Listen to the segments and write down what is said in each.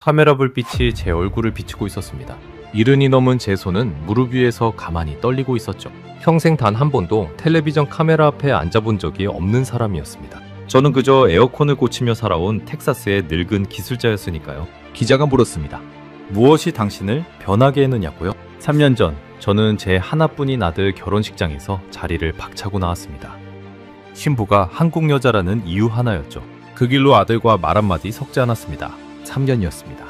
카메라 불빛이 제 얼굴을 비추고 있었습니다. 이른이 넘은 제 손은 무릎 위에서 가만히 떨리고 있었죠. 평생 단 한 번도 텔레비전 카메라 앞에 앉아본 적이 없는 사람이었습니다. 저는 그저 에어컨을 고치며 살아온 텍사스의 늙은 기술자였으니까요. 기자가 물었습니다. 무엇이 당신을 변하게 했느냐고요? 3년 전 저는 제 하나뿐인 아들 결혼식장에서 자리를 박차고 나왔습니다. 신부가 한국 여자라는 이유 하나였죠. 그 길로 아들과 말 한마디 섞지 않았습니다. 3년이었습니다.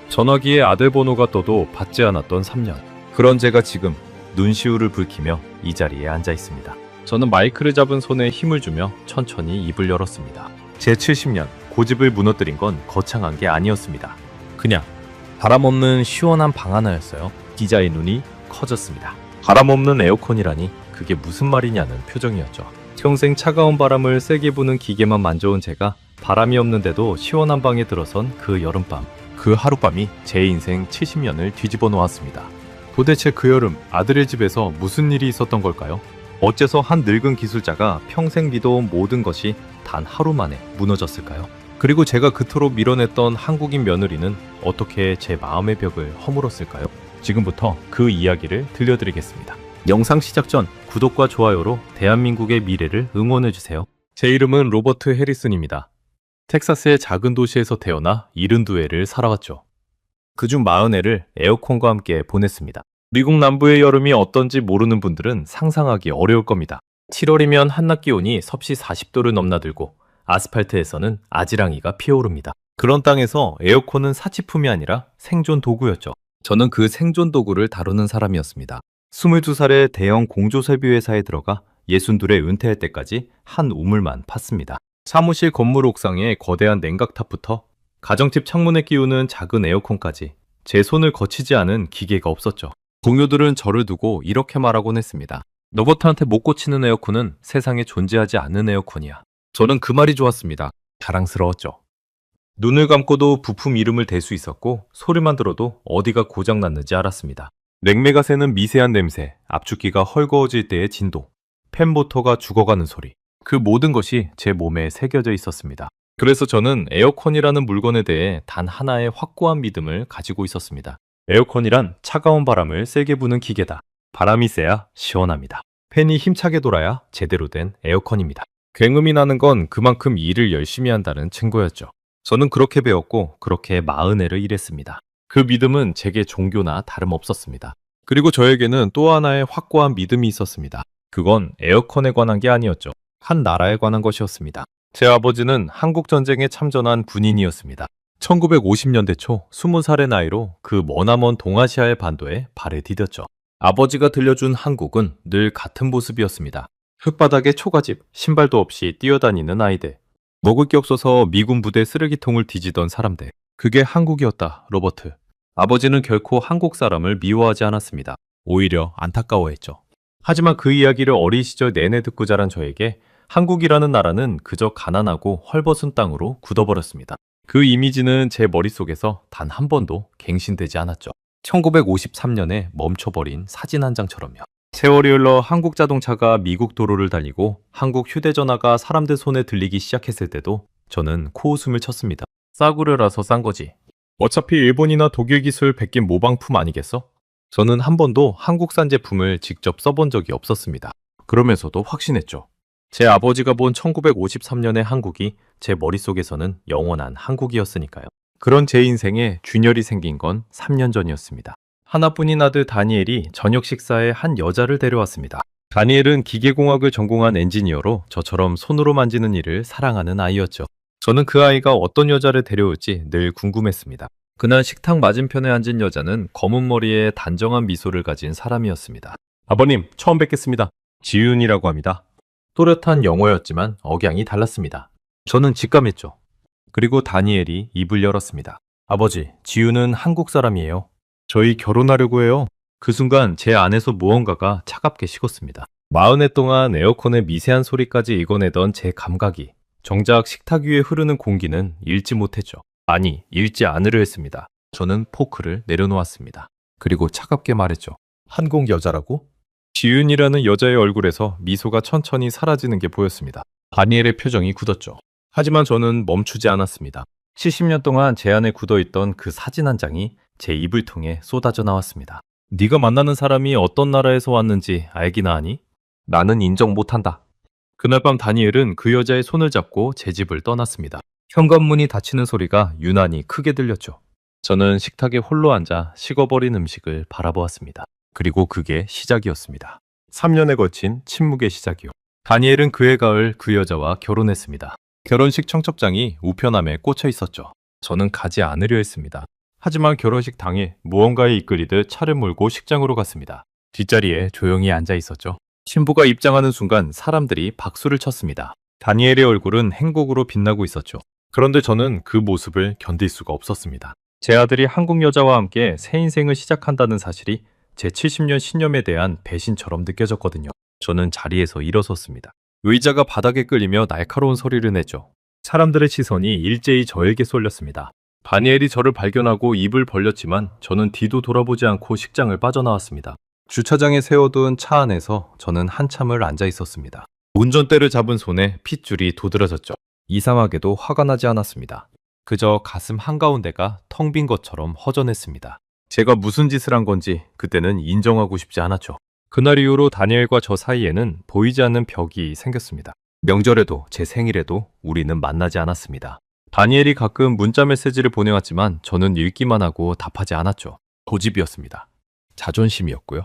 전화기에 아들 번호가 떠도 받지 않았던 3년. 그런 제가 지금 눈시울을 붉히며 이 자리에 앉아 있습니다. 저는 마이크를 잡은 손에 힘을 주며 천천히 입을 열었습니다. 제 70년 고집을 무너뜨린 건 거창한 게 아니었습니다. 그냥 바람 없는 시원한 방 하나였어요. 기자의 눈이 커졌습니다. 바람 없는 에어컨이라니 그게 무슨 말이냐는 표정이었죠. 평생 차가운 바람을 세게 부는 기계만 만져온 제가 바람이 없는데도 시원한 방에 들어선 그 여름밤, 그 하룻밤이 제 인생 70년을 뒤집어 놓았습니다. 도대체 그 여름 아들의 집에서 무슨 일이 있었던 걸까요? 어째서 한 늙은 기술자가 평생 믿어온 모든 것이 단 하루 만에 무너졌을까요? 그리고 제가 그토록 밀어냈던 한국인 며느리는 어떻게 제 마음의 벽을 허물었을까요? 지금부터 그 이야기를 들려드리겠습니다. 영상 시작 전 구독과 좋아요로 대한민국의 미래를 응원해주세요. 제 이름은 로버트 해리슨입니다. 텍사스의 작은 도시에서 태어나 72회를 살아왔죠. 그중 40회를 에어컨과 함께 보냈습니다. 미국 남부의 여름이 어떤지 모르는 분들은 상상하기 어려울 겁니다. 7월이면 한낮 기온이 섭씨 40도를 넘나들고 아스팔트에서는 아지랑이가 피어오릅니다. 그런 땅에서 에어컨은 사치품이 아니라 생존 도구였죠. 저는 그 생존 도구를 다루는 사람이었습니다. 22살에 대형 공조설비 회사에 들어가 62에 은퇴할 때까지 한 우물만 팠습니다. 사무실 건물 옥상에 거대한 냉각탑부터 가정집 창문에 끼우는 작은 에어컨까지 제 손을 거치지 않은 기계가 없었죠. 동료들은 저를 두고 이렇게 말하곤 했습니다. 로버트한테 못 고치는 에어컨은 세상에 존재하지 않는 에어컨이야. 저는 그 말이 좋았습니다. 자랑스러웠죠. 눈을 감고도 부품 이름을 댈 수 있었고 소리만 들어도 어디가 고장났는지 알았습니다. 냉매가 새는 미세한 냄새, 압축기가 헐거워질 때의 진도, 팬모터가 죽어가는 소리, 그 모든 것이 제 몸에 새겨져 있었습니다. 그래서 저는 에어컨이라는 물건에 대해 단 하나의 확고한 믿음을 가지고 있었습니다. 에어컨이란 차가운 바람을 세게 부는 기계다. 바람이 세야 시원합니다. 팬이 힘차게 돌아야 제대로 된 에어컨입니다. 굉음이 나는 건 그만큼 일을 열심히 한다는 증거였죠. 저는 그렇게 배웠고 그렇게 40회를 일했습니다. 그 믿음은 제게 종교나 다름없었습니다. 그리고 저에게는 또 하나의 확고한 믿음이 있었습니다. 그건 에어컨에 관한 게 아니었죠. 한 나라에 관한 것이었습니다. 제 아버지는 한국전쟁에 참전한 군인이었습니다. 1950년대 초 20살의 나이로 그 머나먼 동아시아의 반도에 발을 디뎠죠. 아버지가 들려준 한국은 늘 같은 모습이었습니다. 흙바닥에 초가집, 신발도 없이 뛰어다니는 아이들. 먹을 게 없어서 미군 부대 쓰레기통을 뒤지던 사람들. 그게 한국이었다, 로버트. 아버지는 결코 한국 사람을 미워하지 않았습니다. 오히려 안타까워했죠. 하지만 그 이야기를 어린 시절 내내 듣고 자란 저에게 한국이라는 나라는 그저 가난하고 헐벗은 땅으로 굳어버렸습니다. 그 이미지는 제 머릿속에서 단 한 번도 갱신되지 않았죠. 1953년에 멈춰버린 사진 한 장처럼요. 세월이 흘러 한국 자동차가 미국 도로를 달리고 한국 휴대전화가 사람들 손에 들리기 시작했을 때도 저는 코웃음을 쳤습니다. 싸구려라서 싼 거지. 어차피 일본이나 독일 기술 베낀 모방품 아니겠어? 저는 한 번도 한국산 제품을 직접 써본 적이 없었습니다. 그러면서도 확신했죠. 제 아버지가 본 1953년의 한국이 제 머릿속에서는 영원한 한국이었으니까요. 그런 제 인생에 균열이 생긴 건 3년 전이었습니다. 하나뿐인 아들 다니엘이 저녁 식사에 한 여자를 데려왔습니다. 다니엘은 기계공학을 전공한 엔지니어로 저처럼 손으로 만지는 일을 사랑하는 아이였죠. 저는 그 아이가 어떤 여자를 데려올지 늘 궁금했습니다. 그날 식탁 맞은편에 앉은 여자는 검은 머리에 단정한 미소를 가진 사람이었습니다. 아버님, 처음 뵙겠습니다. 지윤이라고 합니다. 또렷한 영어였지만 억양이 달랐습니다. 저는 직감했죠. 그리고 다니엘이 입을 열었습니다. 아버지, 지윤은 한국 사람이에요. 저희 결혼하려고 해요. 그 순간 제 안에서 무언가가 차갑게 식었습니다. 40회 동안 에어컨의 미세한 소리까지 읽어내던 제 감각이 정작 식탁 위에 흐르는 공기는 읽지 못했죠. 아니, 읽지 않으려 했습니다. 저는 포크를 내려놓았습니다. 그리고 차갑게 말했죠. 한국 여자라고? 지윤이라는 여자의 얼굴에서 미소가 천천히 사라지는 게 보였습니다. 다니엘의 표정이 굳었죠. 하지만 저는 멈추지 않았습니다. 70년 동안 제 안에 굳어있던 그 사진 한 장이 제 입을 통해 쏟아져 나왔습니다. 네가 만나는 사람이 어떤 나라에서 왔는지 알기나 하니? 나는 인정 못한다. 그날 밤 다니엘은 그 여자의 손을 잡고 제 집을 떠났습니다. 현관문이 닫히는 소리가 유난히 크게 들렸죠. 저는 식탁에 홀로 앉아 식어버린 음식을 바라보았습니다. 그리고 그게 시작이었습니다. 3년에 걸친 침묵의 시작이요. 다니엘은 그해 가을 그 여자와 결혼했습니다. 결혼식 청첩장이 우편함에 꽂혀 있었죠. 저는 가지 않으려 했습니다. 하지만 결혼식 당일 무언가에 이끌리듯 차를 몰고 식장으로 갔습니다. 뒷자리에 조용히 앉아 있었죠. 신부가 입장하는 순간 사람들이 박수를 쳤습니다. 다니엘의 얼굴은 행복으로 빛나고 있었죠. 그런데 저는 그 모습을 견딜 수가 없었습니다. 제 아들이 한국 여자와 함께 새 인생을 시작한다는 사실이 제 70년 신념에 대한 배신처럼 느껴졌거든요. 저는 자리에서 일어섰습니다. 의자가 바닥에 끌리며 날카로운 소리를 냈죠. 사람들의 시선이 일제히 저에게 쏠렸습니다. 다니엘이 저를 발견하고 입을 벌렸지만 저는 뒤도 돌아보지 않고 식장을 빠져나왔습니다. 주차장에 세워둔 차 안에서 저는 한참을 앉아 있었습니다. 운전대를 잡은 손에 핏줄이 도드라졌죠. 이상하게도 화가 나지 않았습니다. 그저 가슴 한가운데가 텅 빈 것처럼 허전했습니다. 제가 무슨 짓을 한 건지 그때는 인정하고 싶지 않았죠. 그날 이후로 다니엘과 저 사이에는 보이지 않는 벽이 생겼습니다. 명절에도 제 생일에도 우리는 만나지 않았습니다. 다니엘이 가끔 문자 메시지를 보내왔지만 저는 읽기만 하고 답하지 않았죠. 고집이었습니다. 자존심이었고요.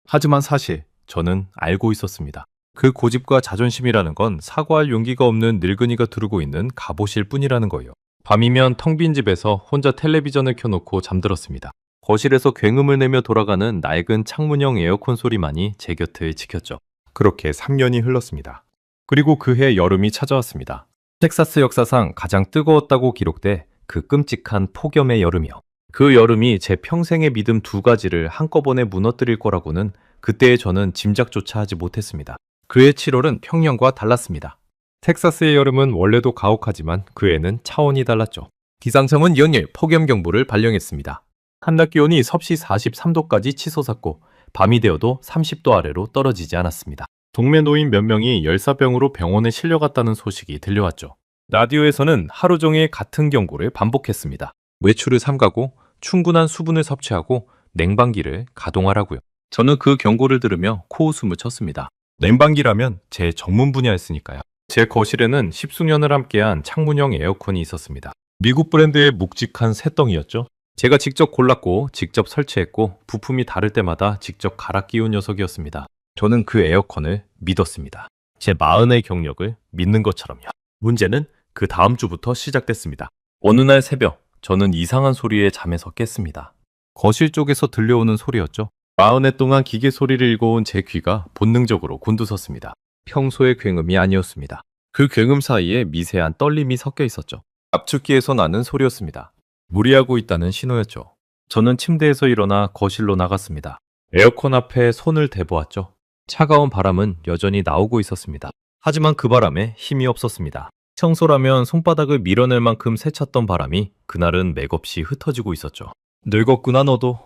하지만 사실 저는 알고 있었습니다. 그 고집과 자존심이라는 건 사과할 용기가 없는 늙은이가 두르고 있는 갑옷일 뿐이라는 거예요. 밤이면 텅 빈 집에서 혼자 텔레비전을 켜놓고 잠들었습니다. 거실에서 굉음을 내며 돌아가는 낡은 창문형 에어컨 소리만이 제 곁을 지켰죠. 그렇게 3년이 흘렀습니다. 그리고 그해 여름이 찾아왔습니다. 텍사스 역사상 가장 뜨거웠다고 기록돼 그 끔찍한 폭염의 여름이요. 그 여름이 제 평생의 믿음 2가지를 한꺼번에 무너뜨릴 거라고는 그때의 저는 짐작조차 하지 못했습니다. 그해 7월은 평년과 달랐습니다. 텍사스의 여름은 원래도 가혹하지만 그해는 차원이 달랐죠. 기상청은 연일 폭염경보를 발령했습니다. 한낮 기온이 섭씨 43도까지 치솟았고 밤이 되어도 30도 아래로 떨어지지 않았습니다. 동네 노인 몇 명이 열사병으로 병원에 실려갔다는 소식이 들려왔죠. 라디오에서는 하루 종일 같은 경고를 반복했습니다. 외출을 삼가고 충분한 수분을 섭취하고 냉방기를 가동하라고요. 저는 그 경고를 들으며 코웃음을 쳤습니다. 냉방기라면 제 전문 분야였으니까요. 제 거실에는 십수년을 함께한 창문형 에어컨이 있었습니다. 미국 브랜드의 묵직한 새덩이였죠. 제가 직접 골랐고 직접 설치했고 부품이 다를 때마다 직접 갈아 끼운 녀석이었습니다. 저는 그 에어컨을 믿었습니다. 제 40의 경력을 믿는 것처럼요. 문제는 그 다음 주부터 시작됐습니다. 어느 날 새벽, 저는 이상한 소리에 잠에서 깼습니다. 거실 쪽에서 들려오는 소리였죠. 40해 동안 기계 소리를 읽어온 제 귀가 본능적으로 곤두섰습니다. 평소의 굉음이 아니었습니다. 그 굉음 사이에 미세한 떨림이 섞여 있었죠. 압축기에서 나는 소리였습니다. 무리하고 있다는 신호였죠. 저는 침대에서 일어나 거실로 나갔습니다. 에어컨 앞에 손을 대보았죠. 차가운 바람은 여전히 나오고 있었습니다. 하지만 그 바람에 힘이 없었습니다. 청소라면 손바닥을 밀어낼 만큼 세찼던 바람이 그날은 맥없이 흩어지고 있었죠. 늙었구나 너도.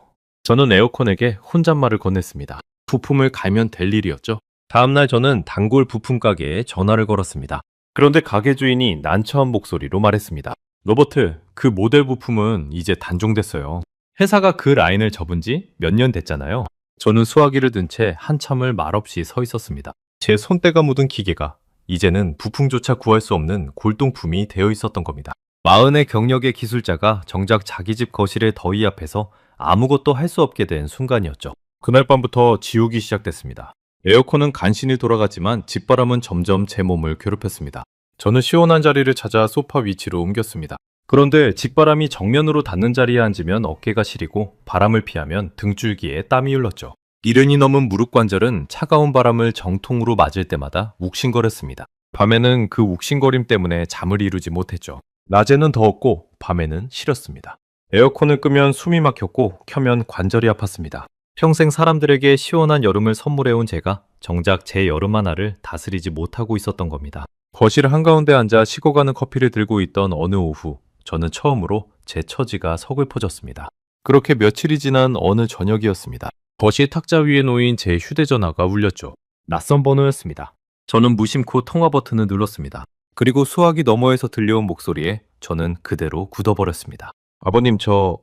저는 에어컨에게 혼잣말을 건넸습니다. 부품을 갈면 될 일이었죠. 다음날 저는 단골 부품 가게에 전화를 걸었습니다. 그런데 가게 주인이 난처한 목소리로 말했습니다. 로버트, 그 모델 부품은 이제 단종됐어요. 회사가 그 라인을 접은 지 몇 년 됐잖아요. 저는 수화기를 든 채 한참을 말없이 서 있었습니다. 제 손때가 묻은 기계가 이제는 부품조차 구할 수 없는 골동품이 되어 있었던 겁니다. 40의 경력의 기술자가 정작 자기 집 거실의 더위 앞에서 아무것도 할 수 없게 된 순간이었죠. 그날 밤부터 지옥이 시작됐습니다. 에어컨은 간신히 돌아갔지만 집바람은 점점 제 몸을 괴롭혔습니다. 저는 시원한 자리를 찾아 소파 위치로 옮겼습니다. 그런데 직바람이 정면으로 닿는 자리에 앉으면 어깨가 시리고 바람을 피하면 등줄기에 땀이 흘렀죠. 이른이 넘은 무릎 관절은 차가운 바람을 정통으로 맞을 때마다 욱신거렸습니다. 밤에는 그 욱신거림 때문에 잠을 이루지 못했죠. 낮에는 더웠고 밤에는 시렸습니다. 에어컨을 끄면 숨이 막혔고 켜면 관절이 아팠습니다. 평생 사람들에게 시원한 여름을 선물해온 제가 정작 제 여름 하나를 다스리지 못하고 있었던 겁니다. 거실 한가운데 앉아 식어가는 커피를 들고 있던 어느 오후, 저는 처음으로 제 처지가 서글퍼졌습니다. 그렇게 며칠이 지난 어느 저녁이었습니다. 거실 탁자 위에 놓인 제 휴대전화가 울렸죠. 낯선 번호였습니다. 저는 무심코 통화 버튼을 눌렀습니다. 그리고 수화기 너머에서 들려온 목소리에 저는 그대로 굳어버렸습니다. 아버님, 저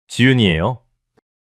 지윤이에요.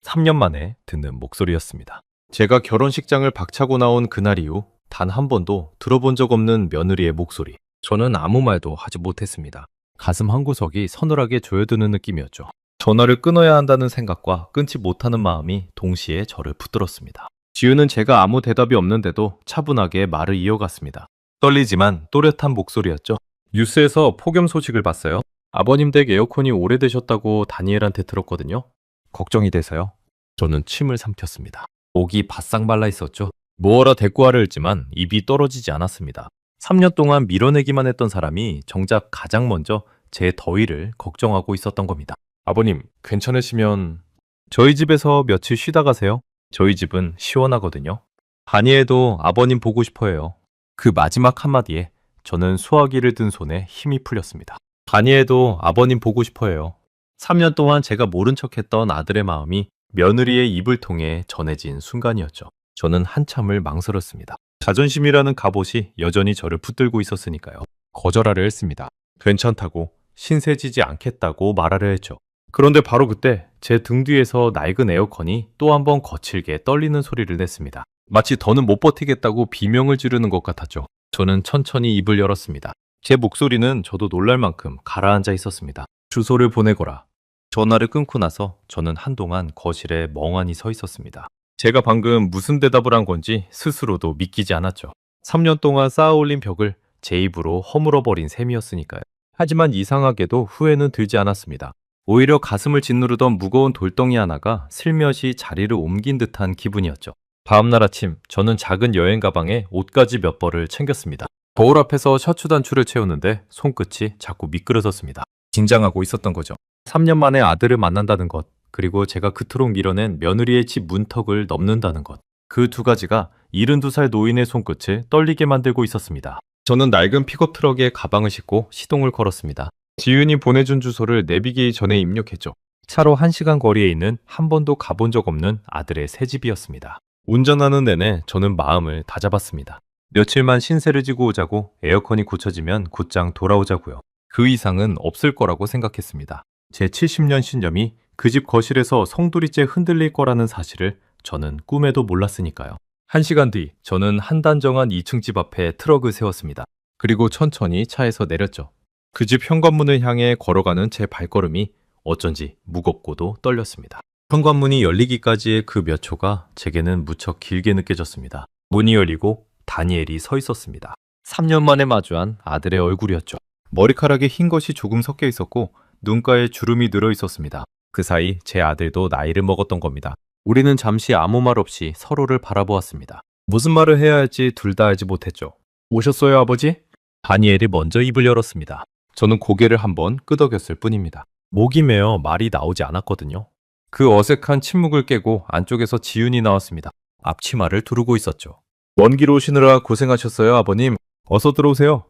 3년 만에 듣는 목소리였습니다. 제가 결혼식장을 박차고 나온 그날 이후 단 한 번도 들어본 적 없는 며느리의 목소리. 저는 아무 말도 하지 못했습니다. 가슴 한구석이 서늘하게 조여드는 느낌이었죠. 전화를 끊어야 한다는 생각과 끊지 못하는 마음이 동시에 저를 붙들었습니다. 지우는 제가 아무 대답이 없는데도 차분하게 말을 이어갔습니다. 떨리지만 또렷한 목소리였죠. 뉴스에서 폭염 소식을 봤어요. 아버님 댁 에어컨이 오래되셨다고 다니엘한테 들었거든요. 걱정이 돼서요. 저는 침을 삼켰습니다. 목이 바싹 말라 있었죠. 뭐어라 대꾸하려 했지만 입이 떨어지지 않았습니다. 3년 동안 밀어내기만 했던 사람이 정작 가장 먼저 제 더위를 걱정하고 있었던 겁니다. 아버님, 괜찮으시면 저희 집에서 며칠 쉬다 가세요. 저희 집은 시원하거든요. 다니엘도 아버님 보고 싶어 해요. 그 마지막 한마디에 저는 수화기를 든 손에 힘이 풀렸습니다. 다니엘도 아버님 보고 싶어 해요. 3년 동안 제가 모른 척했던 아들의 마음이 며느리의 입을 통해 전해진 순간이었죠. 저는 한참을 망설였습니다. 자존심이라는 갑옷이 여전히 저를 붙들고 있었으니까요. 거절하려 했습니다. 괜찮다고, 신세지지 않겠다고 말하려 했죠. 그런데 바로 그때 제 등 뒤에서 낡은 에어컨이 또 한 번 거칠게 떨리는 소리를 냈습니다. 마치 더는 못 버티겠다고 비명을 지르는 것 같았죠. 저는 천천히 입을 열었습니다. 제 목소리는 저도 놀랄 만큼 가라앉아 있었습니다. 주소를 보내거라. 전화를 끊고 나서 저는 한동안 거실에 멍하니 서 있었습니다. 제가 방금 무슨 대답을 한 건지 스스로도 믿기지 않았죠. 3년 동안 쌓아올린 벽을 제 입으로 허물어버린 셈이었으니까요. 하지만 이상하게도 후회는 들지 않았습니다. 오히려 가슴을 짓누르던 무거운 돌덩이 하나가 슬며시 자리를 옮긴 듯한 기분이었죠. 다음날 아침 저는 작은 여행 가방에 옷가지 몇 벌을 챙겼습니다. 거울 앞에서 셔츠 단추를 채우는데 손끝이 자꾸 미끄러졌습니다. 긴장하고 있었던 거죠. 3년 만에 아들을 만난다는 것, 그리고 제가 그토록 밀어낸 며느리의 집 문턱을 넘는다는 것. 그 두 가지가 72살 노인의 손끝을 떨리게 만들고 있었습니다. 저는 낡은 픽업 트럭에 가방을 싣고 시동을 걸었습니다. 지윤이 보내준 주소를 내비게이 전에 입력했죠. 차로 1시간 거리에 있는 한 번도 가본 적 없는 아들의 새 집이었습니다. 운전하는 내내 저는 마음을 다잡았습니다. 며칠만 신세를 지고 오자고, 에어컨이 고쳐지면 곧장 돌아오자고요. 그 이상은 없을 거라고 생각했습니다. 제 70년 신념이 그 집 거실에서 송두리째 흔들릴 거라는 사실을 저는 꿈에도 몰랐으니까요. 1시간 뒤 저는 한단정한 2층 집 앞에 트럭을 세웠습니다. 그리고 천천히 차에서 내렸죠. 그 집 현관문을 향해 걸어가는 제 발걸음이 어쩐지 무겁고도 떨렸습니다. 현관문이 열리기까지의 그 몇 초가 제게는 무척 길게 느껴졌습니다. 문이 열리고 다니엘이 서 있었습니다. 3년 만에 마주한 아들의 얼굴이었죠. 머리카락에 흰 것이 조금 섞여 있었고 눈가에 주름이 늘어 있었습니다. 그 사이 제 아들도 나이를 먹었던 겁니다. 우리는 잠시 아무 말 없이 서로를 바라보았습니다. 무슨 말을 해야 할지 둘 다 알지 못했죠. 오셨어요, 아버지? 다니엘이 먼저 입을 열었습니다. 저는 고개를 한번 끄덕였을 뿐입니다. 목이 메어 말이 나오지 않았거든요. 그 어색한 침묵을 깨고 안쪽에서 지윤이 나왔습니다. 앞치마를 두르고 있었죠. 먼 길 오시느라 고생하셨어요, 아버님. 어서 들어오세요.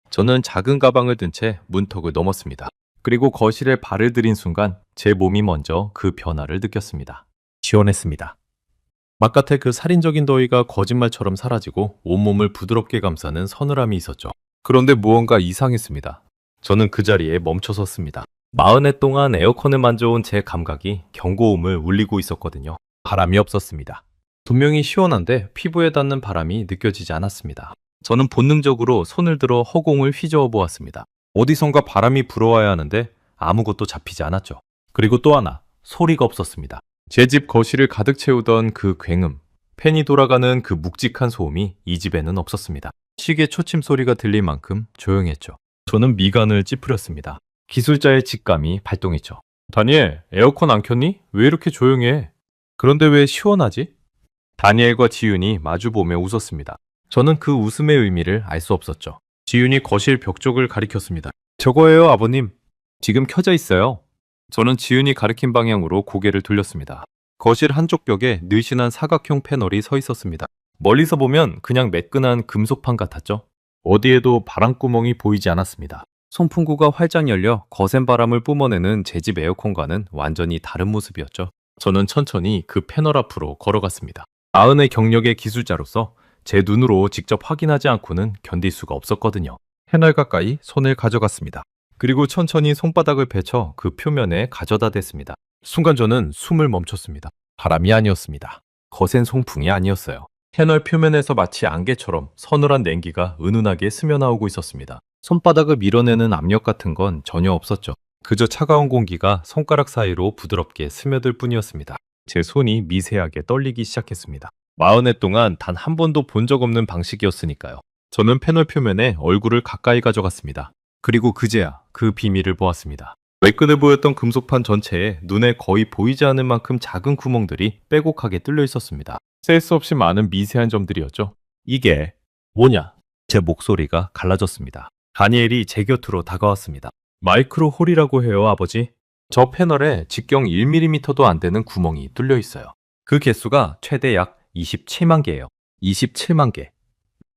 저는 작은 가방을 든 채 문턱을 넘었습니다. 그리고 거실에 발을 들인 순간 제 몸이 먼저 그 변화를 느꼈습니다. 시원했습니다. 바깥의 그 살인적인 더위가 거짓말처럼 사라지고 온몸을 부드럽게 감싸는 서늘함이 있었죠. 그런데 무언가 이상했습니다. 저는 그 자리에 멈춰 섰습니다. 40해 동안 에어컨을 만져온 제 감각이 경고음을 울리고 있었거든요. 바람이 없었습니다. 분명히 시원한데 피부에 닿는 바람이 느껴지지 않았습니다. 저는 본능적으로 손을 들어 허공을 휘저어 보았습니다. 어디선가 바람이 불어와야 하는데 아무것도 잡히지 않았죠. 그리고 또 하나, 소리가 없었습니다. 제 집 거실을 가득 채우던 그 굉음, 팬이 돌아가는 그 묵직한 소음이 이 집에는 없었습니다. 시계 초침 소리가 들릴 만큼 조용했죠. 저는 미간을 찌푸렸습니다. 기술자의 직감이 발동했죠. 다니엘, 에어컨 안 켰니? 왜 이렇게 조용해? 그런데 왜 시원하지? 다니엘과 지윤이 마주보며 웃었습니다. 저는 그 웃음의 의미를 알 수 없었죠. 지윤이 거실 벽 쪽을 가리켰습니다. 저거예요, 아버님. 지금 켜져 있어요. 저는 지윤이 가리킨 방향으로 고개를 돌렸습니다. 거실 한쪽 벽에 늘씬한 사각형 패널이 서 있었습니다. 멀리서 보면 그냥 매끈한 금속판 같았죠. 어디에도 바람구멍이 보이지 않았습니다. 송풍구가 활짝 열려 거센 바람을 뿜어내는 제 집 에어컨과는 완전히 다른 모습이었죠. 저는 천천히 그 패널 앞으로 걸어갔습니다. 40의 경력의 기술자로서 제 눈으로 직접 확인하지 않고는 견딜 수가 없었거든요. 패널 가까이 손을 가져갔습니다. 그리고 천천히 손바닥을 펼쳐 그 표면에 가져다 댔습니다. 순간 저는 숨을 멈췄습니다. 바람이 아니었습니다. 거센 송풍이 아니었어요. 패널 표면에서 마치 안개처럼 서늘한 냉기가 은은하게 스며나오고 있었습니다. 손바닥을 밀어내는 압력 같은 건 전혀 없었죠. 그저 차가운 공기가 손가락 사이로 부드럽게 스며들 뿐이었습니다. 제 손이 미세하게 떨리기 시작했습니다. 40해 동안 단 한 번도 본 적 없는 방식이었으니까요. 저는 패널 표면에 얼굴을 가까이 가져갔습니다. 그리고 그제야 그 비밀을 보았습니다. 매끈해 보였던 금속판 전체에 눈에 거의 보이지 않을 만큼 작은 구멍들이 빼곡하게 뚫려 있었습니다. 셀 수 없이 많은 미세한 점들이었죠. 이게 뭐냐? 제 목소리가 갈라졌습니다. 다니엘이 제 곁으로 다가왔습니다. 마이크로 홀이라고 해요, 아버지. 저 패널에 직경 1mm도 안 되는 구멍이 뚫려 있어요. 그 개수가 최대 약 27만 개예요. 27만 개.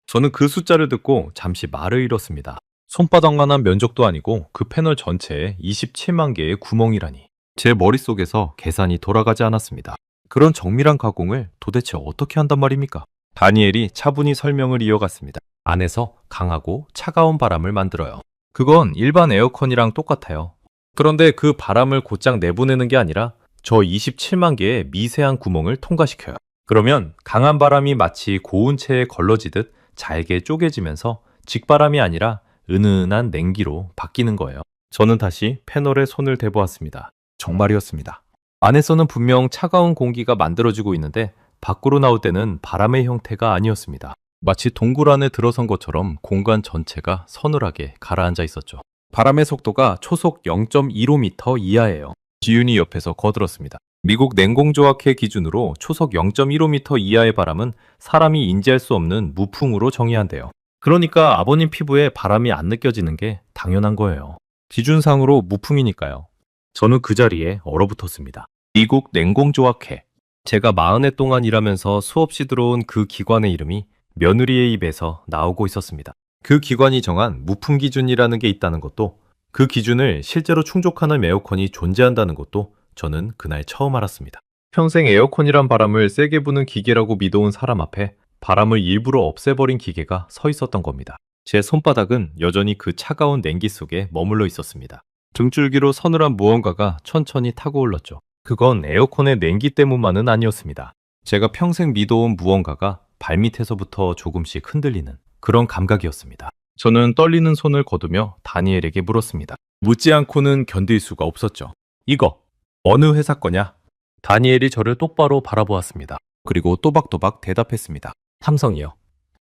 저는 그 숫자를 듣고 잠시 말을 잃었습니다. 손바닥만한 면적도 아니고 그 패널 전체에 27만 개의 구멍이라니. 제 머릿속에서 계산이 돌아가지 않았습니다. 그런 정밀한 가공을 도대체 어떻게 한단 말입니까? 다니엘이 차분히 설명을 이어갔습니다. 안에서 강하고 차가운 바람을 만들어요. 그건 일반 에어컨이랑 똑같아요. 그런데 그 바람을 곧장 내보내는 게 아니라 저 27만 개의 미세한 구멍을 통과시켜요. 그러면 강한 바람이 마치 고운 체에 걸러지듯 잘게 쪼개지면서 직바람이 아니라 은은한 냉기로 바뀌는 거예요. 저는 다시 패널에 손을 대보았습니다. 정말이었습니다. 안에서는 분명 차가운 공기가 만들어지고 있는데 밖으로 나올 때는 바람의 형태가 아니었습니다. 마치 동굴 안에 들어선 것처럼 공간 전체가 서늘하게 가라앉아 있었죠. 바람의 속도가 초속 0.15m 이하예요. 지윤이 옆에서 거들었습니다. 미국 냉공조학회 기준으로 초속 0.15m 이하의 바람은 사람이 인지할 수 없는 무풍으로 정의한대요. 그러니까 아버님 피부에 바람이 안 느껴지는 게 당연한 거예요. 기준상으로 무풍이니까요. 저는 그 자리에 얼어붙었습니다. 미국 냉공조학회. 제가 40해 동안 일하면서 수없이 들어온 그 기관의 이름이 며느리의 입에서 나오고 있었습니다. 그 기관이 정한 무풍 기준이라는 게 있다는 것도, 그 기준을 실제로 충족하는 에어컨이 존재한다는 것도 저는 그날 처음 알았습니다. 평생 에어컨이란 바람을 세게 부는 기계라고 믿어온 사람 앞에 바람을 일부러 없애버린 기계가 서 있었던 겁니다. 제 손바닥은 여전히 그 차가운 냉기 속에 머물러 있었습니다. 등줄기로 서늘한 무언가가 천천히 타고 올랐죠. 그건 에어컨의 냉기 때문만은 아니었습니다. 제가 평생 믿어온 무언가가 발밑에서부터 조금씩 흔들리는 그런 감각이었습니다. 저는 떨리는 손을 거두며 다니엘에게 물었습니다. 묻지 않고는 견딜 수가 없었죠. 이거 어느 회사 거냐? 다니엘이 저를 똑바로 바라보았습니다. 그리고 또박또박 대답했습니다. 삼성이요.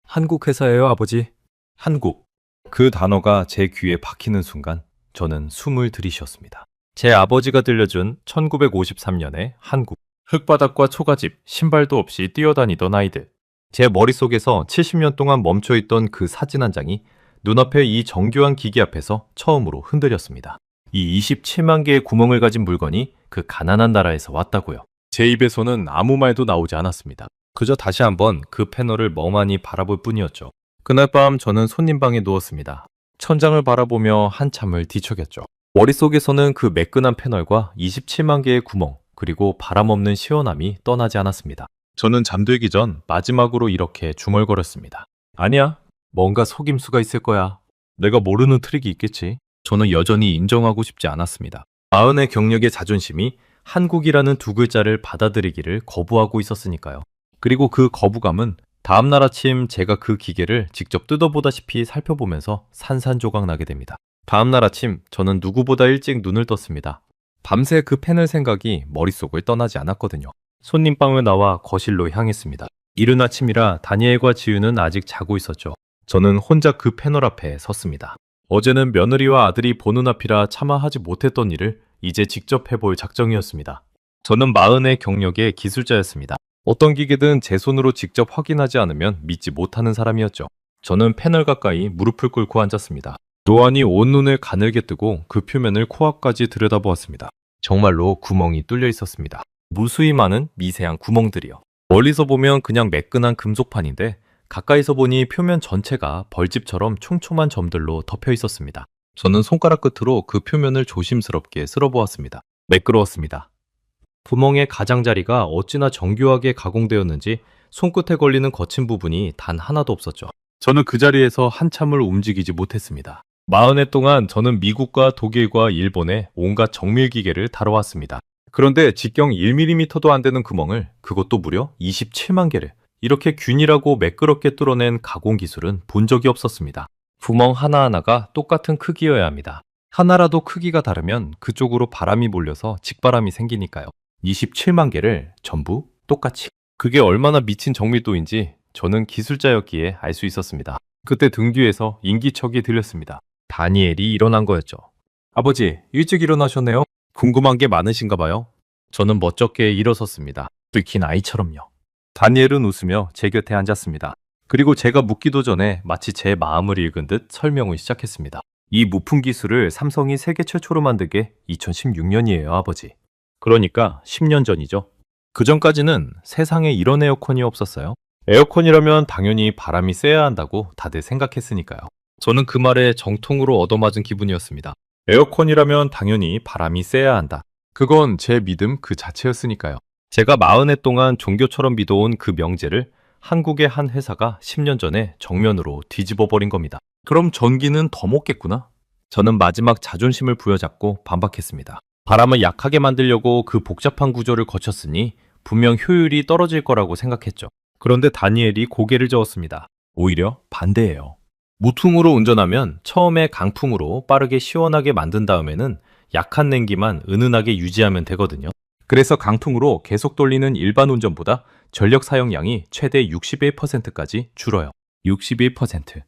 한국 회사예요, 아버지. 한국. 그 단어가 제 귀에 박히는 순간 저는 숨을 들이쉬었습니다. 제 아버지가 들려준 1953년의 한국. 흙바닥과 초가집, 신발도 없이 뛰어다니던 아이들. 제 머릿속에서 70년 동안 멈춰있던 그 사진 한 장이 눈앞에 이 정교한 기기 앞에서 처음으로 흔들렸습니다. 이 27만 개의 구멍을 가진 물건이 그 가난한 나라에서 왔다고요. 제 입에서는 아무 말도 나오지 않았습니다. 그저 다시 한번 그 패널을 멍하니 바라볼 뿐이었죠. 그날 밤 저는 손님방에 누웠습니다. 천장을 바라보며 한참을 뒤척였죠. 머릿속에서는 그 매끈한 패널과 27만 개의 구멍, 그리고 바람 없는 시원함이 떠나지 않았습니다. 저는 잠들기 전 마지막으로 이렇게 중얼거렸습니다. 아니야, 뭔가 속임수가 있을 거야. 내가 모르는 트릭이 있겠지. 저는 여전히 인정하고 싶지 않았습니다. 마흔의 경력의 자존심이 한국이라는 두 글자를 받아들이기를 거부하고 있었으니까요. 그리고 그 거부감은 다음날 아침 제가 그 기계를 직접 뜯어보다시피 살펴보면서 산산조각 나게 됩니다. 다음날 아침 저는 누구보다 일찍 눈을 떴습니다. 밤새 그 패널 생각이 머릿속을 떠나지 않았거든요. 손님방을 나와 거실로 향했습니다. 이른 아침이라 다니엘과 지유는 아직 자고 있었죠. 저는 혼자 그 패널 앞에 섰습니다. 어제는 며느리와 아들이 보는 앞이라 차마 하지 못했던 일을 이제 직접 해볼 작정이었습니다. 저는 40의 경력의 기술자였습니다. 어떤 기계든 제 손으로 직접 확인하지 않으면 믿지 못하는 사람이었죠. 저는 패널 가까이 무릎을 꿇고 앉았습니다. 노안이 온눈을 가늘게 뜨고 그 표면을 코앞까지 들여다보았습니다. 정말로 구멍이 뚫려 있었습니다. 무수히 많은 미세한 구멍들이요. 멀리서 보면 그냥 매끈한 금속판인데 가까이서 보니 표면 전체가 벌집처럼 촘촘한 점들로 덮여 있었습니다. 저는 손가락 끝으로 그 표면을 조심스럽게 쓸어보았습니다. 매끄러웠습니다. 구멍의 가장자리가 어찌나 정교하게 가공되었는지 손끝에 걸리는 거친 부분이 단 하나도 없었죠. 저는 그 자리에서 한참을 움직이지 못했습니다. 40해 동안 저는 미국과 독일과 일본의 온갖 정밀 기계를 다뤄왔습니다. 그런데 직경 1mm도 안 되는 구멍을 그것도 무려 27만 개를 이렇게 균일하고 매끄럽게 뚫어낸 가공 기술은 본 적이 없었습니다. 구멍 하나하나가 똑같은 크기여야 합니다. 하나라도 크기가 다르면 그쪽으로 바람이 몰려서 직바람이 생기니까요. 27만 개를 전부 똑같이. 그게 얼마나 미친 정밀도인지 저는 기술자였기에 알 수 있었습니다. 그때 등 뒤에서 인기척이 들렸습니다. 다니엘이 일어난 거였죠. 아버지, 일찍 일어나셨네요. 궁금한 게 많으신가 봐요. 저는 멋쩍게 일어섰습니다. 뚫킨 아이처럼요. 다니엘은 웃으며 제 곁에 앉았습니다. 그리고 제가 묻기도 전에 마치 제 마음을 읽은 듯 설명을 시작했습니다. 이 무풍 기술을 삼성이 세계 최초로 만든 게 2016년이에요, 아버지. 그러니까 10년 전이죠. 그 전까지는 세상에 이런 에어컨이 없었어요. 에어컨이라면 당연히 바람이 쐬야 한다고 다들 생각했으니까요. 저는 그 말에 정통으로 얻어맞은 기분이었습니다. 에어컨이라면 당연히 바람이 쐬야 한다. 그건 제 믿음 그 자체였으니까요. 제가 40해 동안 종교처럼 믿어온 그 명제를 한국의 한 회사가 10년 전에 정면으로 뒤집어 버린 겁니다. 그럼 전기는 더 먹겠구나? 저는 마지막 자존심을 부여잡고 반박했습니다. 바람을 약하게 만들려고 그 복잡한 구조를 거쳤으니 분명 효율이 떨어질 거라고 생각했죠. 그런데 다니엘이 고개를 저었습니다. 오히려 반대예요. 무풍으로 운전하면 처음에 강풍으로 빠르게 시원하게 만든 다음에는 약한 냉기만 은은하게 유지하면 되거든요. 그래서 강풍으로 계속 돌리는 일반 운전보다 전력 사용량이 최대 61%까지 줄어요. 61%.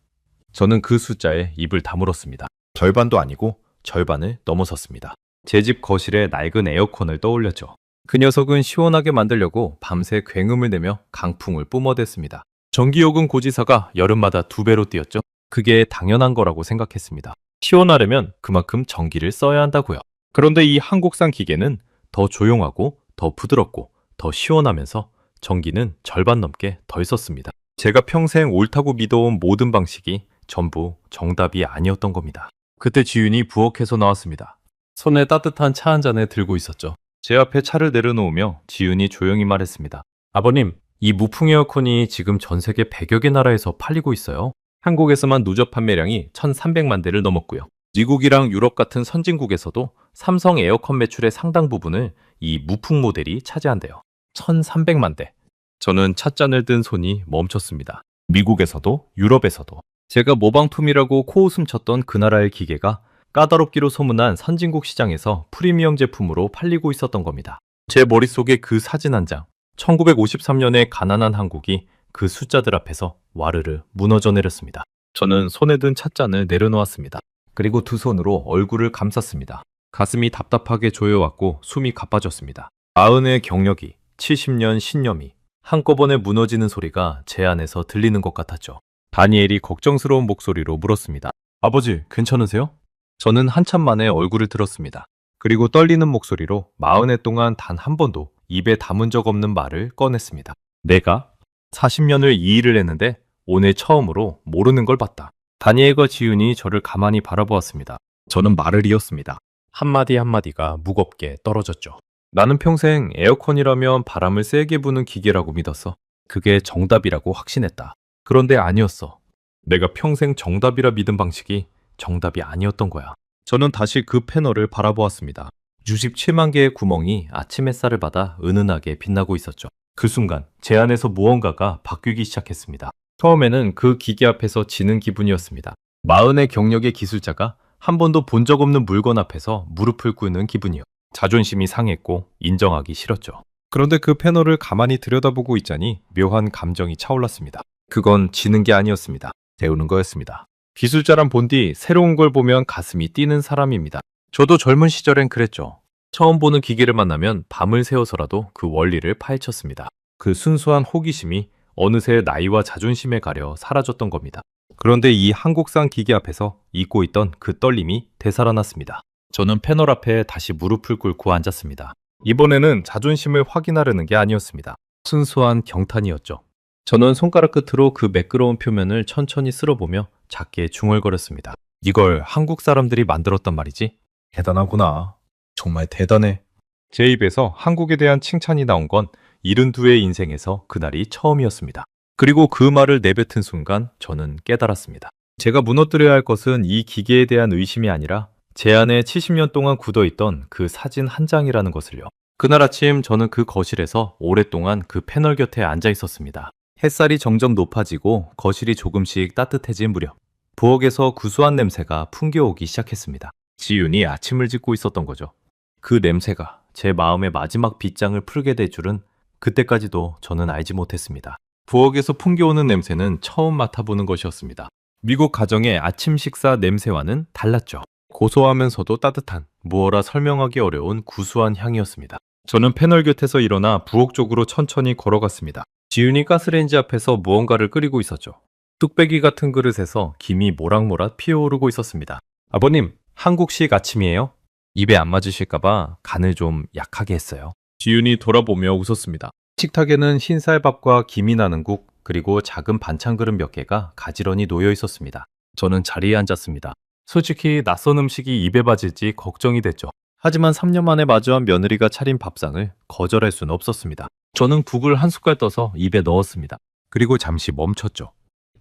저는 그 숫자에 입을 다물었습니다. 절반도 아니고 절반을 넘어섰습니다. 제 집 거실에 낡은 에어컨을 떠올렸죠. 그 녀석은 시원하게 만들려고 밤새 굉음을 내며 강풍을 뿜어댔습니다. 전기요금 고지서가 여름마다 2배로 뛰었죠. 그게 당연한 거라고 생각했습니다. 시원하려면 그만큼 전기를 써야 한다고요. 그런데 이 한국산 기계는 더 조용하고 더 부드럽고 더 시원하면서 전기는 절반 넘게 덜 썼습니다. 제가 평생 옳다고 믿어온 모든 방식이 전부 정답이 아니었던 겁니다. 그때 지윤이 부엌에서 나왔습니다. 손에 따뜻한 차 한 잔을 들고 있었죠. 제 앞에 차를 내려놓으며 지윤이 조용히 말했습니다. 아버님, 이 무풍 에어컨이 지금 전 세계 100여 개 나라에서 팔리고 있어요. 한국에서만 누적 판매량이 1,300만 대를 넘었고요. 미국이랑 유럽 같은 선진국에서도 삼성 에어컨 매출의 상당 부분을 이 무풍 모델이 차지한대요. 1,300만 대. 저는 찻잔을 든 손이 멈췄습니다. 미국에서도 유럽에서도. 제가 모방품이라고 코웃음 쳤던 그 나라의 기계가 까다롭기로 소문난 선진국 시장에서 프리미엄 제품으로 팔리고 있었던 겁니다. 제 머릿속에 그 사진 한 장. 1953년에 가난한 한국이 그 숫자들 앞에서 와르르 무너져 내렸습니다. 저는 손에 든 찻잔을 내려놓았습니다. 그리고 두 손으로 얼굴을 감쌌습니다. 가슴이 답답하게 조여왔고 숨이 가빠졌습니다. 40의 경력이 70년 신념이 한꺼번에 무너지는 소리가 제 안에서 들리는 것 같았죠. 다니엘이 걱정스러운 목소리로 물었습니다. 아버지, 괜찮으세요? 저는 한참 만에 얼굴을 들었습니다. 그리고 떨리는 목소리로 40해 동안 단 한 번도 입에 담은 적 없는 말을 꺼냈습니다. 내가 40년을 이 일을 했는데 오늘 처음으로 모르는 걸 봤다. 다니엘과 지윤이 저를 가만히 바라보았습니다. 저는 말을 이었습니다. 한마디 한마디가 무겁게 떨어졌죠. 나는 평생 에어컨이라면 바람을 세게 부는 기계라고 믿었어. 그게 정답이라고 확신했다. 그런데 아니었어. 내가 평생 정답이라 믿은 방식이 정답이 아니었던 거야. 저는 다시 그 패널을 바라보았습니다. 67만 개의 구멍이 아침 햇살을 받아 은은하게 빛나고 있었죠. 그 순간 제 안에서 무언가가 바뀌기 시작했습니다. 처음에는 그 기계 앞에서 지는 기분이었습니다. 40의 경력의 기술자가 한 번도 본 적 없는 물건 앞에서 무릎을 꿇는 기분이요. 자존심이 상했고 인정하기 싫었죠. 그런데 그 패널을 가만히 들여다보고 있자니 묘한 감정이 차올랐습니다. 그건 지는 게 아니었습니다. 배우는 거였습니다. 기술자란 본디 새로운 걸 보면 가슴이 뛰는 사람입니다. 저도 젊은 시절엔 그랬죠. 처음 보는 기계를 만나면 밤을 새워서라도 그 원리를 파헤쳤습니다. 그 순수한 호기심이 어느새 나이와 자존심에 가려 사라졌던 겁니다. 그런데 이 한국산 기계 앞에서 잊고 있던 그 떨림이 되살아났습니다. 저는 패널 앞에 다시 무릎을 꿇고 앉았습니다. 이번에는 자존심을 확인하려는 게 아니었습니다. 순수한 경탄이었죠. 저는 손가락 끝으로 그 매끄러운 표면을 천천히 쓸어보며 작게 중얼거렸습니다. 이걸 한국 사람들이 만들었단 말이지? 대단하구나. 정말 대단해. 제 입에서 한국에 대한 칭찬이 나온 건 72의 인생에서 그날이 처음이었습니다. 그리고 그 말을 내뱉은 순간 저는 깨달았습니다. 제가 무너뜨려야 할 것은 이 기계에 대한 의심이 아니라 제 안에 70년 동안 굳어있던 그 사진 한 장이라는 것을요. 그날 아침 저는 그 거실에서 오랫동안 그 패널 곁에 앉아 있었습니다. 햇살이 점점 높아지고 거실이 조금씩 따뜻해진 무렵 부엌에서 구수한 냄새가 풍겨오기 시작했습니다. 지윤이 아침을 짓고 있었던 거죠. 그 냄새가 제 마음의 마지막 빗장을 풀게 될 줄은 그때까지도 저는 알지 못했습니다. 부엌에서 풍겨오는 냄새는 처음 맡아보는 것이었습니다. 미국 가정의 아침 식사 냄새와는 달랐죠. 고소하면서도 따뜻한, 무어라 설명하기 어려운 구수한 향이었습니다. 저는 패널 곁에서 일어나 부엌 쪽으로 천천히 걸어갔습니다. 지윤이 가스레인지 앞에서 무언가를 끓이고 있었죠. 뚝배기 같은 그릇에서 김이 모락모락 피어오르고 있었습니다. 아버님, 한국식 아침이에요? 입에 안 맞으실까봐 간을 좀 약하게 했어요. 지윤이 돌아보며 웃었습니다. 식탁에는 흰쌀밥과 김이 나는 국, 그리고 작은 반찬 그릇 몇 개가 가지런히 놓여 있었습니다. 저는 자리에 앉았습니다. 솔직히 낯선 음식이 입에 맞을지 걱정이 됐죠. 하지만 3년 만에 마주한 며느리가 차린 밥상을 거절할 수는 없었습니다. 저는 국을 한 숟갈 떠서 입에 넣었습니다. 그리고 잠시 멈췄죠.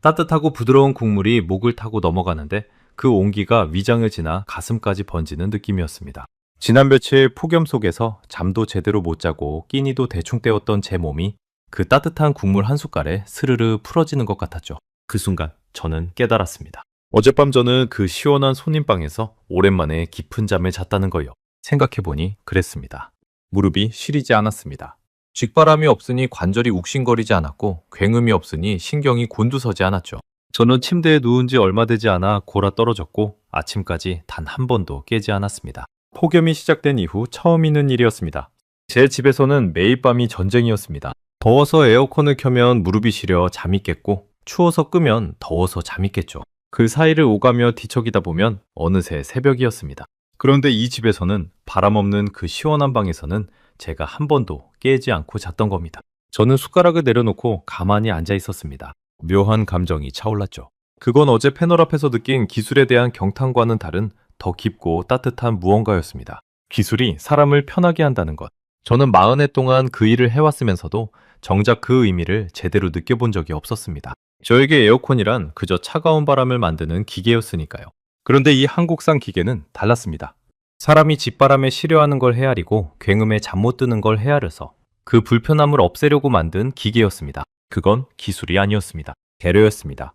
따뜻하고 부드러운 국물이 목을 타고 넘어가는데 그 온기가 위장을 지나 가슴까지 번지는 느낌이었습니다. 지난 며칠 폭염 속에서 잠도 제대로 못 자고 끼니도 대충 때웠던 제 몸이 그 따뜻한 국물 한 숟갈에 스르르 풀어지는 것 같았죠. 그 순간 저는 깨달았습니다. 어젯밤 저는 그 시원한 손님방에서 오랜만에 깊은 잠을 잤다는 거요. 생각해보니 그랬습니다. 무릎이 시리지 않았습니다. 칡바람이 없으니 관절이 욱신거리지 않았고 굉음이 없으니 신경이 곤두서지 않았죠. 저는 침대에 누운 지 얼마 되지 않아 골아 떨어졌고 아침까지 단 한 번도 깨지 않았습니다. 폭염이 시작된 이후 처음 있는 일이었습니다. 제 집에서는 매일 밤이 전쟁이었습니다. 더워서 에어컨을 켜면 무릎이 시려 잠이 깼고 추워서 끄면 더워서 잠이 깼죠. 그 사이를 오가며 뒤척이다 보면 어느새 새벽이었습니다. 그런데 이 집에서는 바람 없는 그 시원한 방에서는 제가 한 번도 깨지 않고 잤던 겁니다. 저는 숟가락을 내려놓고 가만히 앉아 있었습니다. 묘한 감정이 차올랐죠. 그건 어제 패널 앞에서 느낀 기술에 대한 경탄과는 다른 더 깊고 따뜻한 무언가였습니다. 기술이 사람을 편하게 한다는 것. 저는 40해 동안 그 일을 해왔으면서도 정작 그 의미를 제대로 느껴본 적이 없었습니다. 저에게 에어컨이란 그저 차가운 바람을 만드는 기계였으니까요. 그런데 이 한국산 기계는 달랐습니다. 사람이 집바람에 시려하는 걸 헤아리고 굉음에 잠 못 드는 걸 헤아려서 그 불편함을 없애려고 만든 기계였습니다. 그건 기술이 아니었습니다. 배려였습니다.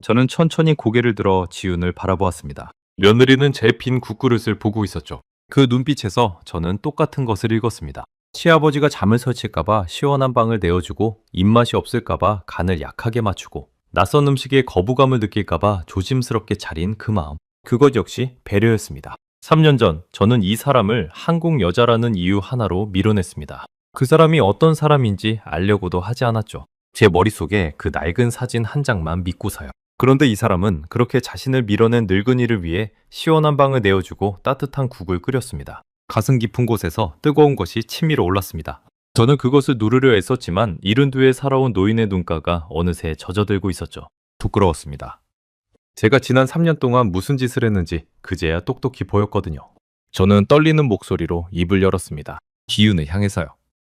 저는 천천히 고개를 들어 지윤을 바라보았습니다. 며느리는 제 빈 국그릇을 보고 있었죠. 그 눈빛에서 저는 똑같은 것을 읽었습니다. 시아버지가 잠을 설칠까봐 시원한 방을 내어주고 입맛이 없을까봐 간을 약하게 맞추고 낯선 음식에 거부감을 느낄까봐 조심스럽게 차린 그 마음. 그것 역시 배려였습니다. 3년 전 저는 이 사람을 한국 여자라는 이유 하나로 밀어냈습니다. 그 사람이 어떤 사람인지 알려고도 하지 않았죠. 제 머릿속에 그 낡은 사진 한 장만 믿고서요. 그런데 이 사람은 그렇게 자신을 밀어낸 늙은이를 위해 시원한 방을 내어주고 따뜻한 국을 끓였습니다. 가슴 깊은 곳에서 뜨거운 것이 치밀어 올랐습니다. 저는 그것을 누르려 애썼지만 이른 뒤에 살아온 노인의 눈가가 어느새 젖어들고 있었죠. 부끄러웠습니다. 제가 지난 3년 동안 무슨 짓을 했는지 그제야 똑똑히 보였거든요. 저는 떨리는 목소리로 입을 열었습니다. 지윤을 향해서요.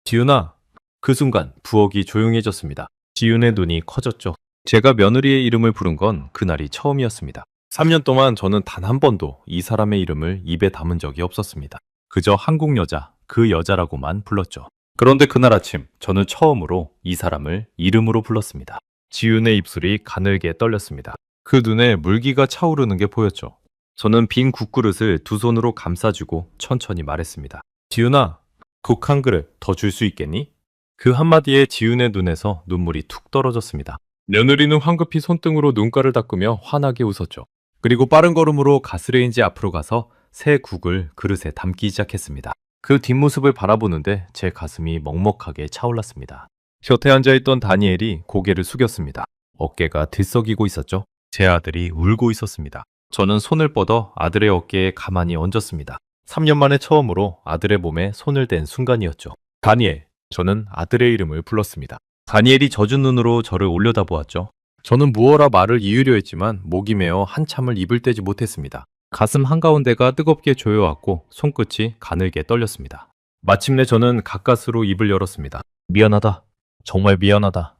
지윤아. 그 순간 부엌이 조용해졌습니다. 지윤의 눈이 커졌죠. 제가 며느리의 이름을 부른 건 그날이 처음이었습니다. 3년 동안 저는 단 한 번도 이 사람의 이름을 입에 담은 적이 없었습니다. 그저 한국 여자, 그 여자라고만 불렀죠. 그런데 그날 아침 저는 처음으로 이 사람을 이름으로 불렀습니다. 지윤의 입술이 가늘게 떨렸습니다. 그 눈에 물기가 차오르는 게 보였죠. 저는 빈 국그릇을 두 손으로 감싸주고 천천히 말했습니다. 지윤아, 국 한 그릇 더 줄 수 있겠니? 그 한마디에 지윤의 눈에서 눈물이 툭 떨어졌습니다. 며느리는 황급히 손등으로 눈가를 닦으며 환하게 웃었죠. 그리고 빠른 걸음으로 가스레인지 앞으로 가서 새 국을 그릇에 담기 시작했습니다. 그 뒷모습을 바라보는데 제 가슴이 먹먹하게 차올랐습니다. 곁에 앉아있던 다니엘이 고개를 숙였습니다. 어깨가 들썩이고 있었죠. 제 아들이 울고 있었습니다. 저는 손을 뻗어 아들의 어깨에 가만히 얹었습니다. 3년 만에 처음으로 아들의 몸에 손을 댄 순간이었죠. 다니엘, 저는 아들의 이름을 불렀습니다. 다니엘이 젖은 눈으로 저를 올려다보았죠. 저는 무어라 말을 이으려 했지만 목이 메어 한참을 입을 떼지 못했습니다. 가슴 한가운데가 뜨겁게 조여왔고 손끝이 가늘게 떨렸습니다. 마침내 저는 가까스로 입을 열었습니다. 미안하다. 정말 미안하다.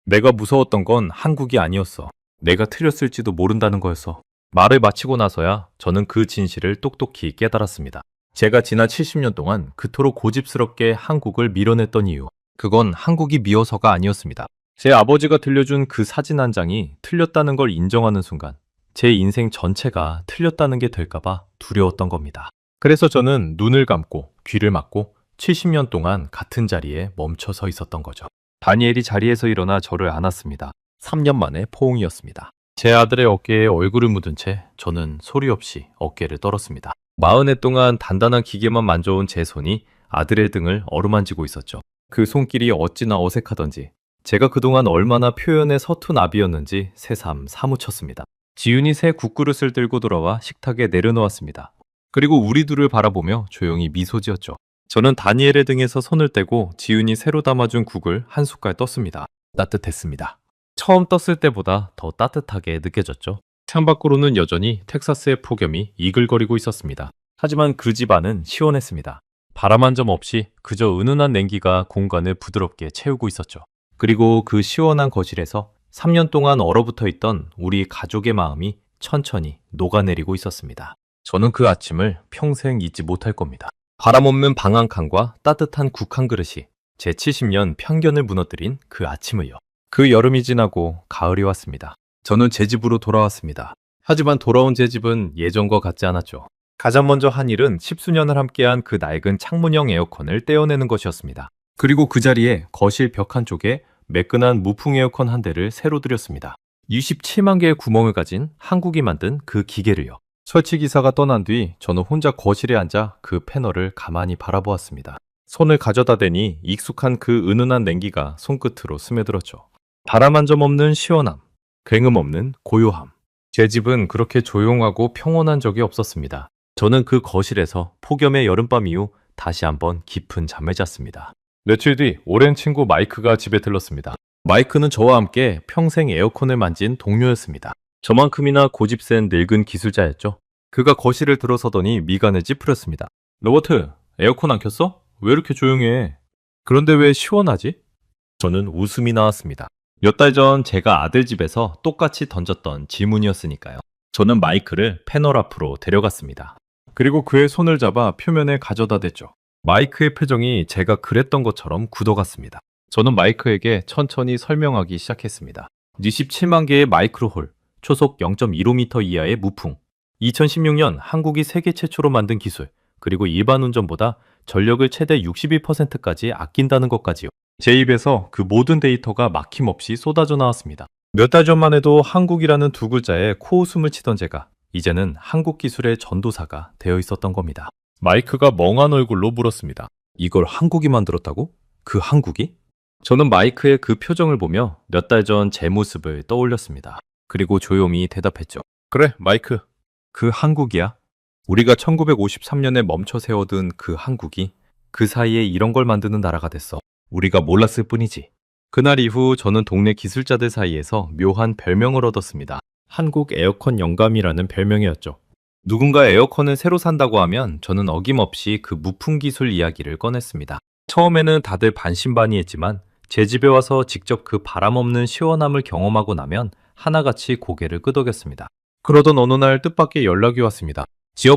내가 무서웠던 건 한국이 아니었어. 내가 틀렸을지도 모른다는 거였어. 말을 마치고 나서야 저는 그 진실을 똑똑히 깨달았습니다. 제가 지난 70년 동안 그토록 고집스럽게 한국을 밀어냈던 이유, 그건 한국이 미워서가 아니었습니다. 제 아버지가 들려준 그 사진 한 장이 틀렸다는 걸 인정하는 순간 제 인생 전체가 틀렸다는 게 될까봐 두려웠던 겁니다. 그래서 저는 눈을 감고 귀를 막고 70년 동안 같은 자리에 멈춰 서 있었던 거죠. 다니엘이 자리에서 일어나 저를 안았습니다. 3년 만에 포옹이었습니다. 제 아들의 어깨에 얼굴을 묻은 채 저는 소리 없이 어깨를 떨었습니다. 40해 동안 단단한 기계만 만져온 제 손이 아들의 등을 어루만지고 있었죠. 그 손길이 어찌나 어색하던지 제가 그동안 얼마나 표현에 서툰 아비였는지 새삼 사무쳤습니다. 지윤이 새 국그릇을 들고 돌아와 식탁에 내려놓았습니다. 그리고 우리 둘을 바라보며 조용히 미소 지었죠. 저는 다니엘의 등에서 손을 떼고 지윤이 새로 담아준 국을 한 숟갈 떴습니다. 따뜻했습니다. 처음 떴을 때보다 더 따뜻하게 느껴졌죠. 창밖으로는 여전히 텍사스의 폭염이 이글거리고 있었습니다. 하지만 그 집 안은 시원했습니다. 바람 한 점 없이 그저 은은한 냉기가 공간을 부드럽게 채우고 있었죠. 그리고 그 시원한 거실에서 3년 동안 얼어붙어 있던 우리 가족의 마음이 천천히 녹아내리고 있었습니다. 저는 그 아침을 평생 잊지 못할 겁니다. 바람 없는 방 한 칸과 따뜻한 국 한 그릇이 제 70년 편견을 무너뜨린 그 아침을요. 그 여름이 지나고 가을이 왔습니다. 저는 제 집으로 돌아왔습니다. 하지만 돌아온 제 집은 예전과 같지 않았죠. 가장 먼저 한 일은 10수년을 함께한 그 낡은 창문형 에어컨을 떼어내는 것이었습니다. 그리고 그 자리에 거실 벽 한쪽에 매끈한 무풍 에어컨 한 대를 새로 들였습니다. 27만 개의 구멍을 가진 한국이 만든 그 기계를요. 설치기사가 떠난 뒤 저는 혼자 거실에 앉아 그 패널을 가만히 바라보았습니다. 손을 가져다 대니 익숙한 그 은은한 냉기가 손끝으로 스며들었죠. 바람 한 점 없는 시원함, 굉음 없는 고요함. 제 집은 그렇게 조용하고 평온한 적이 없었습니다. 저는 그 거실에서 폭염의 여름밤 이후 다시 한번 깊은 잠을 잤습니다. 며칠 뒤 오랜 친구 마이크가 집에 들렀습니다. 마이크는 저와 함께 평생 에어컨을 만진 동료였습니다. 저만큼이나 고집센 늙은 기술자였죠. 그가 거실을 들어서더니 미간을 찌푸렸습니다. 로버트, 에어컨 안 켰어? 왜 이렇게 조용해? 그런데 왜 시원하지? 저는 웃음이 나왔습니다. 몇 달 전 제가 아들 집에서 똑같이 던졌던 질문이었으니까요. 저는 마이크를 패널 앞으로 데려갔습니다. 그리고 그의 손을 잡아 표면에 가져다 댔죠. 마이크의 표정이 제가 그랬던 것처럼 굳어갔습니다. 저는 마이크에게 천천히 설명하기 시작했습니다. 27만 개의 마이크로홀, 초속 0.15m 이하의 무풍, 2016년 한국이 세계 최초로 만든 기술, 그리고 일반 운전보다 전력을 최대 62%까지 아낀다는 것까지요. 제 입에서 그 모든 데이터가 막힘없이 쏟아져 나왔습니다. 몇 달 전만 해도 한국이라는 두 글자에 코웃음을 치던 제가 이제는 한국 기술의 전도사가 되어 있었던 겁니다. 마이크가 멍한 얼굴로 물었습니다. 이걸 한국이 만들었다고? 그 한국이? 저는 마이크의 그 표정을 보며 몇 달 전 제 모습을 떠올렸습니다. 그리고 조용히 대답했죠. 그래, 마이크. 그 한국이야. 우리가 1953년에 멈춰 세워둔 그 한국이 그 사이에 이런 걸 만드는 나라가 됐어. 우리가 몰랐을 뿐이지. 그날 이후 저는 동네 기술자들 사이에서 묘한 별명을 얻었습니다. 한국 에어컨 영감이라는 별명이었죠. 누군가 에어컨을 새로 산다고 하면 저는 어김없이 그 무풍 기술 이야기를 꺼냈습니다. 처음에는 다들 반신반의했지만 제 집에 와서 직접 그 바람 없는 시원함을 경험하고 나면 하나같이 고개를 끄덕였습니다. 그러던 어느 날 뜻밖의 연락이 왔습니다.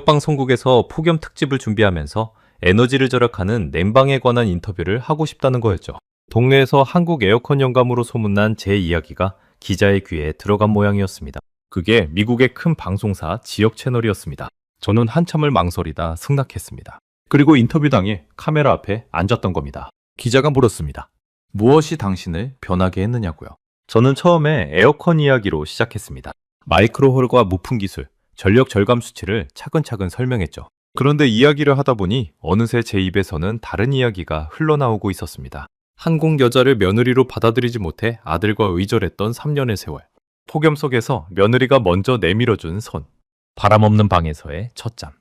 지역방송국에서 폭염 특집을 준비하면서 에너지를 절약하는 냉방에 관한 인터뷰를 하고 싶다는 거였죠. 동네에서 한국 에어컨 영감으로 소문난 제 이야기가 기자의 귀에 들어간 모양이었습니다. 그게 미국의 큰 방송사 지역 채널이었습니다. 저는 한참을 망설이다 승낙했습니다. 그리고 인터뷰당에 카메라 앞에 앉았던 겁니다. 기자가 물었습니다. 무엇이 당신을 변하게 했느냐고요. 저는 처음에 에어컨 이야기로 시작했습니다. 마이크로홀과 무풍 기술, 전력 절감 수치를 차근차근 설명했죠. 그런데 이야기를 하다 보니 어느새 제 입에서는 다른 이야기가 흘러나오고 있었습니다. 한국 여자를 며느리로 받아들이지 못해 아들과 의절했던 3년의 세월. 폭염 속에서 며느리가 먼저 내밀어준 손. 바람 없는 방에서의 첫 잠.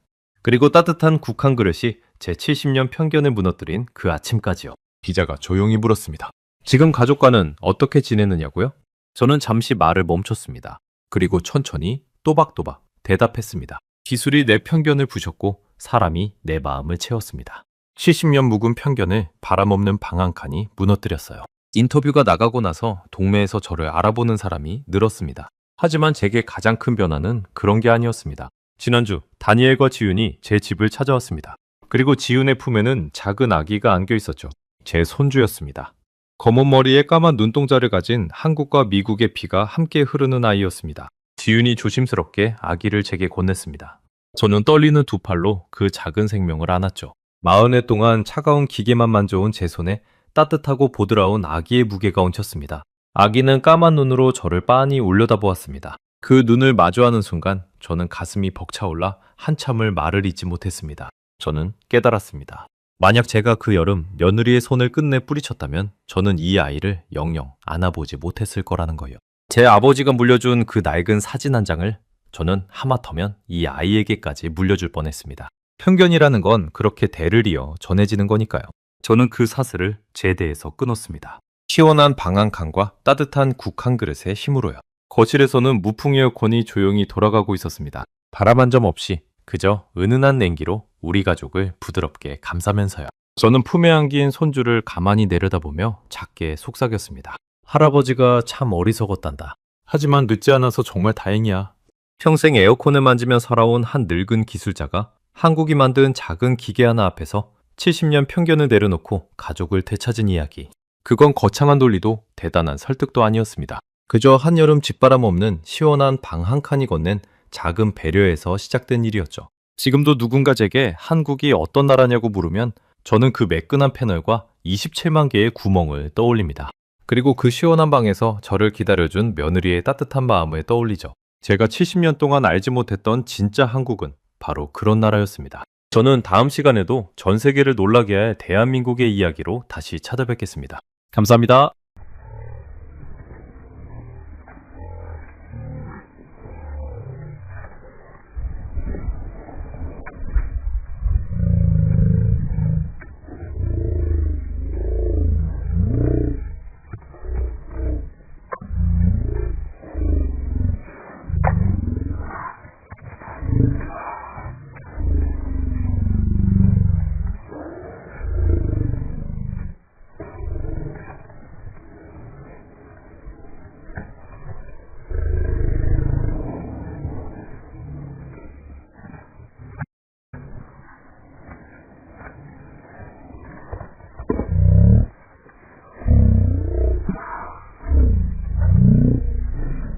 그리고 따뜻한 국 한 그릇이 제 70년 편견을 무너뜨린 그 아침까지요. 기자가 조용히 물었습니다. 지금 가족과는 어떻게 지내느냐고요? 저는 잠시 말을 멈췄습니다. 그리고 천천히 또박또박 대답했습니다. 기술이 내 편견을 부셨고 사람이 내 마음을 채웠습니다. 70년 묵은 편견을 바람 없는 방 한 칸이 무너뜨렸어요. 인터뷰가 나가고 나서 동네에서 저를 알아보는 사람이 늘었습니다. 하지만 제게 가장 큰 변화는 그런 게 아니었습니다. 지난주 다니엘과 지윤이 제 집을 찾아왔습니다. 그리고 지윤의 품에는 작은 아기가 안겨 있었죠. 제 손주였습니다. 검은 머리에 까만 눈동자를 가진 한국과 미국의 피가 함께 흐르는 아이였습니다. 지윤이 조심스럽게 아기를 제게 건넸습니다. 저는 떨리는 두 팔로 그 작은 생명을 안았죠. 40회 동안 차가운 기계만 만져온 제 손에 따뜻하고 보드라운 아기의 무게가 얹혔습니다. 아기는 까만 눈으로 저를 빤히 올려다보았습니다. 그 눈을 마주하는 순간 저는 가슴이 벅차올라 한참을 말을 잇지 못했습니다. 저는 깨달았습니다. 만약 제가 그 여름 며느리의 손을 끝내 뿌리쳤다면 저는 이 아이를 영영 안아보지 못했을 거라는 거예요. 제 아버지가 물려준 그 낡은 사진 한 장을 저는 하마터면 이 아이에게까지 물려줄 뻔했습니다. 편견이라는 건 그렇게 대를 이어 전해지는 거니까요. 저는 그 사슬을 제대에서 끊었습니다. 시원한 방 한 칸과 따뜻한 국 한 그릇의 힘으로요. 거실에서는 무풍 에어컨이 조용히 돌아가고 있었습니다. 바람 한 점 없이 그저 은은한 냉기로 우리 가족을 부드럽게 감싸면서요. 저는 품에 안긴 손주를 가만히 내려다보며 작게 속삭였습니다. 할아버지가 참 어리석었단다. 하지만 늦지 않아서 정말 다행이야. 평생 에어컨을 만지며 살아온 한 늙은 기술자가 한국이 만든 작은 기계 하나 앞에서 70년 편견을 내려놓고 가족을 되찾은 이야기. 그건 거창한 논리도 대단한 설득도 아니었습니다. 그저 한여름 집바람 없는 시원한 방 한 칸이 건넨 작은 배려에서 시작된 일이었죠. 지금도 누군가 제게 한국이 어떤 나라냐고 물으면 저는 그 매끈한 패널과 27만 개의 구멍을 떠올립니다. 그리고 그 시원한 방에서 저를 기다려준 며느리의 따뜻한 마음을 떠올리죠. 제가 70년 동안 알지 못했던 진짜 한국은 바로 그런 나라였습니다. 저는 다음 시간에도 전 세계를 놀라게 할 대한민국의 이야기로 다시 찾아뵙겠습니다. 감사합니다.